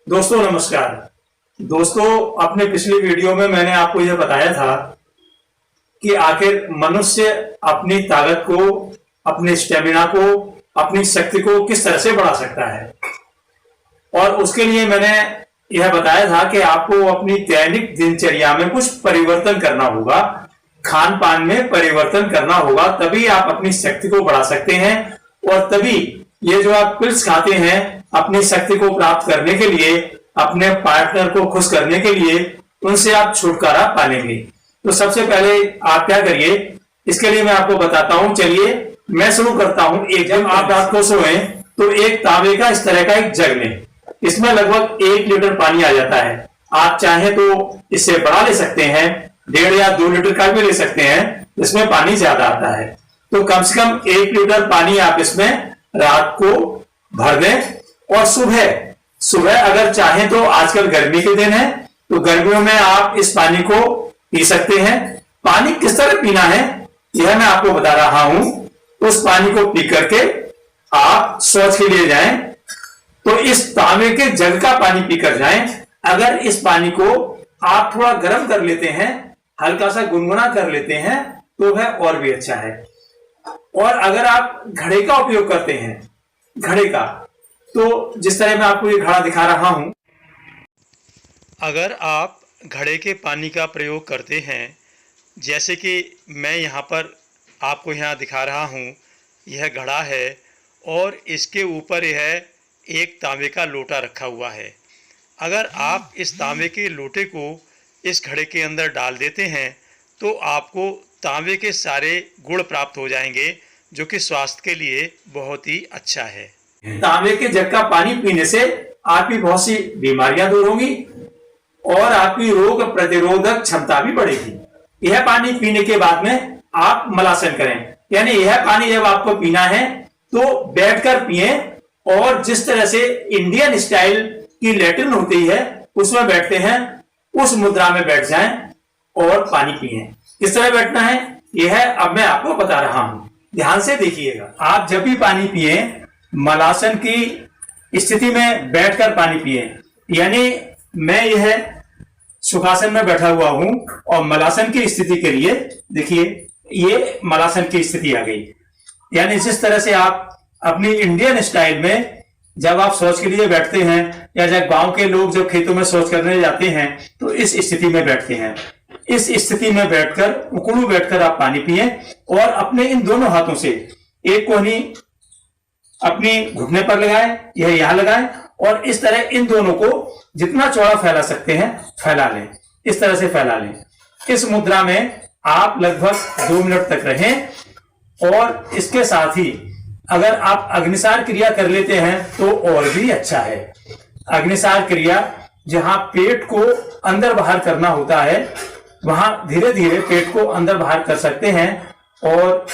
दोस्तों नमस्कार। दोस्तों, अपने पिछली वीडियो में मैंने आपको यह बताया था कि आखिर मनुष्य अपनी ताकत को, अपने स्टेमिना को, अपनी शक्ति को किस तरह से बढ़ा सकता है। और उसके लिए मैंने यह बताया था कि आपको अपनी दैनिक दिनचर्या में कुछ परिवर्तन करना होगा, खान पान में परिवर्तन करना होगा, तभी आप अपनी शक्ति को बढ़ा सकते हैं। और तभी ये जो आप पिल्स खाते हैं अपनी शक्ति को प्राप्त करने के लिए, अपने पार्टनर को खुश करने के लिए, उनसे आप छुटकारा पालेंगे। तो सबसे पहले आप क्या करिए, इसके लिए मैं आपको बताता हूं। चलिए मैं शुरू करता हूं। एक जब आप रात को सोए तो एक तांबे का इस तरह का एक जग लें। इसमें लगभग 1 लीटर पानी आ जाता है। आप चाहें तो इससे बढ़ा ले सकते हैं, 1.5 या 2 लीटर का भी ले सकते हैं, इसमें पानी ज्यादा आता है। तो कम से कम 1 लीटर पानी आप इसमें रात को भर दें। और सुबह अगर चाहें तो, आजकल गर्मी के दिन है तो गर्मियों में आप इस पानी को पी सकते हैं। पानी किस तरह पीना है यह मैं आपको बता रहा हूं। उस पानी को पी करके आप शौच के लिए जाएं तो इस तांबे के जग का पानी पीकर जाएं। अगर इस पानी को आप थोड़ा गर्म कर लेते हैं, हल्का सा गुनगुना कर लेते हैं, तो वह और भी अच्छा है। और अगर आप घड़े का उपयोग करते हैं, घड़े का, तो जिस तरह मैं आपको ये घड़ा दिखा रहा हूं, अगर आप घड़े के पानी का प्रयोग करते हैं, जैसे कि मैं यहाँ पर आपको यहाँ दिखा रहा हूँ, यह घड़ा है और इसके ऊपर यह एक तांबे का लोटा रखा हुआ है। अगर आप इस तांबे के लोटे को इस घड़े के अंदर डाल देते हैं तो आपको तांबे के सारे गुण प्राप्त हो जाएंगे, जो कि स्वास्थ्य के लिए बहुत ही अच्छा है। तांबे के जग का पानी पीने से आपकी बहुत सी बीमारियां दूर होंगी और आपकी रोग प्रतिरोधक क्षमता भी बढ़ेगी। यह पानी पीने के बाद में आप मलासन करें, यानी यह पानी जब आपको पीना है तो बैठकर पिए। और जिस तरह से इंडियन स्टाइल की लैट्रिन होती है उसमें बैठते हैं, उस मुद्रा में बैठ जाएं और पानी पिए। किस तरह बैठना है यह अब मैं आपको बता रहा हूं, ध्यान से देखिएगा। आप जब भी पानी पिए मलासन की स्थिति में बैठकर पानी पिए। यानी मैं यह सुखासन में बैठा हुआ हूं और मलासन की स्थिति के लिए देखिए, ये मलासन की स्थिति आ गई। यानी जिस तरह से आप अपनी इंडियन स्टाइल में जब आप शौच के लिए बैठते हैं, या जब गांव के लोग जब खेतों में शौच करने जाते हैं तो इस स्थिति में बैठते हैं। इस स्थिति में बैठकर, उकड़ू बैठकर आप पानी पिए और अपने इन दोनों हाथों से एक कोहनी अपनी घुटने पर लगाएं, यह यहां लगाएं और इस तरह इन दोनों को जितना चौड़ा फैला सकते हैं फैला लें। इस तरह से फैला लें। इस मुद्रा में आप लगभग 2 मिनट तक रहें। और इसके साथ ही अगर आप अग्निसार क्रिया कर लेते हैं तो और भी अच्छा है। अग्निसार क्रिया जहां पेट को अंदर बाहर करना होता है, वहां धीरे धीरे पेट को अंदर बाहर कर सकते हैं। और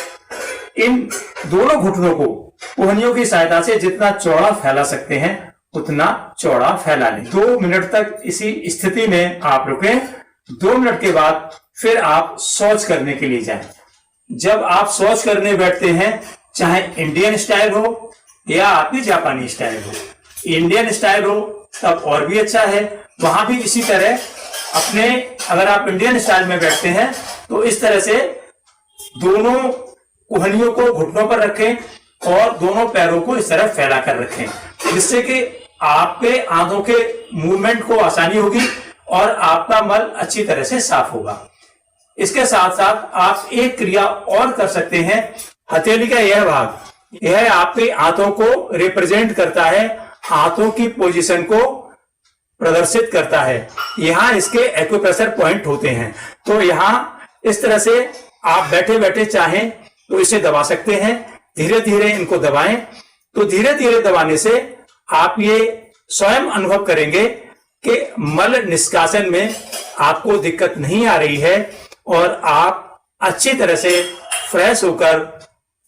इन दोनों घुटनों को कोहनियों की सहायता से जितना चौड़ा फैला सकते हैं उतना चौड़ा फैला लें। 2 मिनट तक इसी स्थिति में आप रुकें। 2 मिनट के बाद फिर आप शौच करने के लिए जाएं। जब आप शौच करने बैठते हैं, चाहे इंडियन स्टाइल हो या आपकी जापानी स्टाइल हो, इंडियन स्टाइल हो तब और भी अच्छा है। वहां भी इसी तरह अपने, अगर आप इंडियन स्टाइल में बैठते हैं तो इस तरह से दोनों कोहनियों को घुटनों पर रखें और दोनों पैरों को इस तरह फैला कर रखें, जिससे कि आपके आंतों के मूवमेंट को आसानी होगी और आपका मल अच्छी तरह से साफ होगा। इसके साथ साथ आप एक क्रिया और कर सकते हैं। हथेली का यह भाग, यह आपके हाथों को रिप्रेजेंट करता है, हाथों की पोजीशन को प्रदर्शित करता है। यहां इसके एक्यूप्रेशर पॉइंट होते हैं। तो यहां इस तरह से आप बैठे बैठे चाहें तो इसे दबा सकते हैं। धीरे धीरे इनको दबाएं। तो धीरे धीरे दबाने से आप ये स्वयं अनुभव करेंगे कि मल निष्कासन में आपको दिक्कत नहीं आ रही है और आप अच्छी तरह से फ्रेश होकर,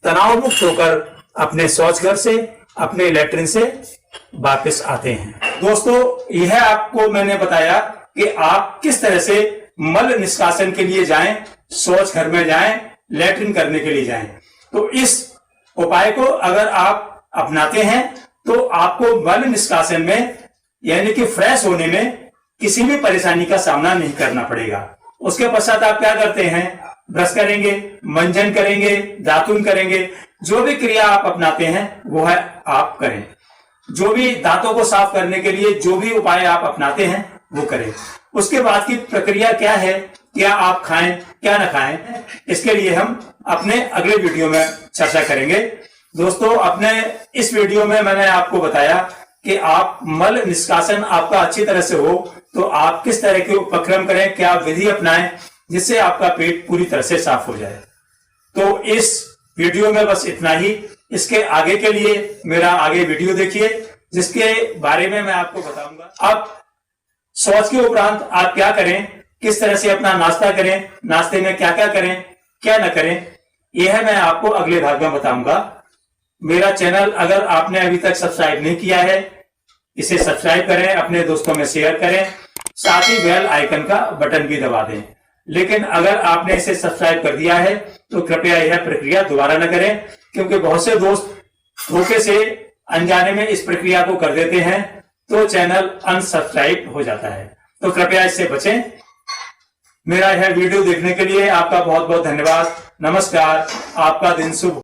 तनाव मुक्त होकर अपने शौच घर से, अपने लैट्रिन से वापस आते हैं। दोस्तों, यह आपको मैंने बताया कि आप किस तरह से मल निष्कासन के लिए जाएं, शौच घर में जाएं, लैट्रिन करने के लिए जाएं। तो इस उपाय को अगर आप अपनाते हैं तो आपको मल निष्कासन में यानी कि फ्रेश होने में किसी भी परेशानी का सामना नहीं करना पड़ेगा। उसके पश्चात आप क्या करते हैं, ब्रश करेंगे, मंजन करेंगे, दातुन करेंगे, जो भी क्रिया आप अपनाते हैं वो है आप करें। जो भी दांतों को साफ करने के लिए जो भी उपाय आप अपनाते हैं वो करें। उसके बाद की प्रक्रिया क्या है, क्या आप खाएं क्या ना खाएं, इसके लिए हम अपने अगले वीडियो में चर्चा करेंगे। दोस्तों, अपने इस वीडियो में मैंने आपको बताया कि आप मल निष्कासन आपका अच्छी तरह से हो तो आप किस तरह के उपक्रम करें, क्या विधि अपनाएं जिससे आपका पेट पूरी तरह से साफ हो जाए। तो इस वीडियो में बस इतना ही। इसके आगे के लिए मेरा आगे वीडियो देखिए जिसके बारे में मैं आपको बताऊंगा। अब शौच के उपरांत आप क्या करें, किस तरह से अपना नाश्ता करें, नाश्ते में क्या क्या करें क्या ना करें, यह मैं आपको अगले भाग में बताऊंगा। मेरा चैनल अगर आपने अभी तक सब्सक्राइब नहीं किया है, इसे सब्सक्राइब करें, अपने दोस्तों में शेयर करें, साथ ही बेल आइकन का बटन भी दबा दें। लेकिन अगर आपने इसे सब्सक्राइब कर दिया है तो कृपया यह प्रक्रिया दोबारा न करें, क्योंकि बहुत से दोस्त धोखे से अनजाने में इस प्रक्रिया को कर देते हैं तो चैनल अनसब्सक्राइब हो जाता है। तो कृपया इससे बचें। मेरा यह वीडियो देखने के लिए आपका बहुत बहुत धन्यवाद। नमस्कार, आपका दिन शुभ।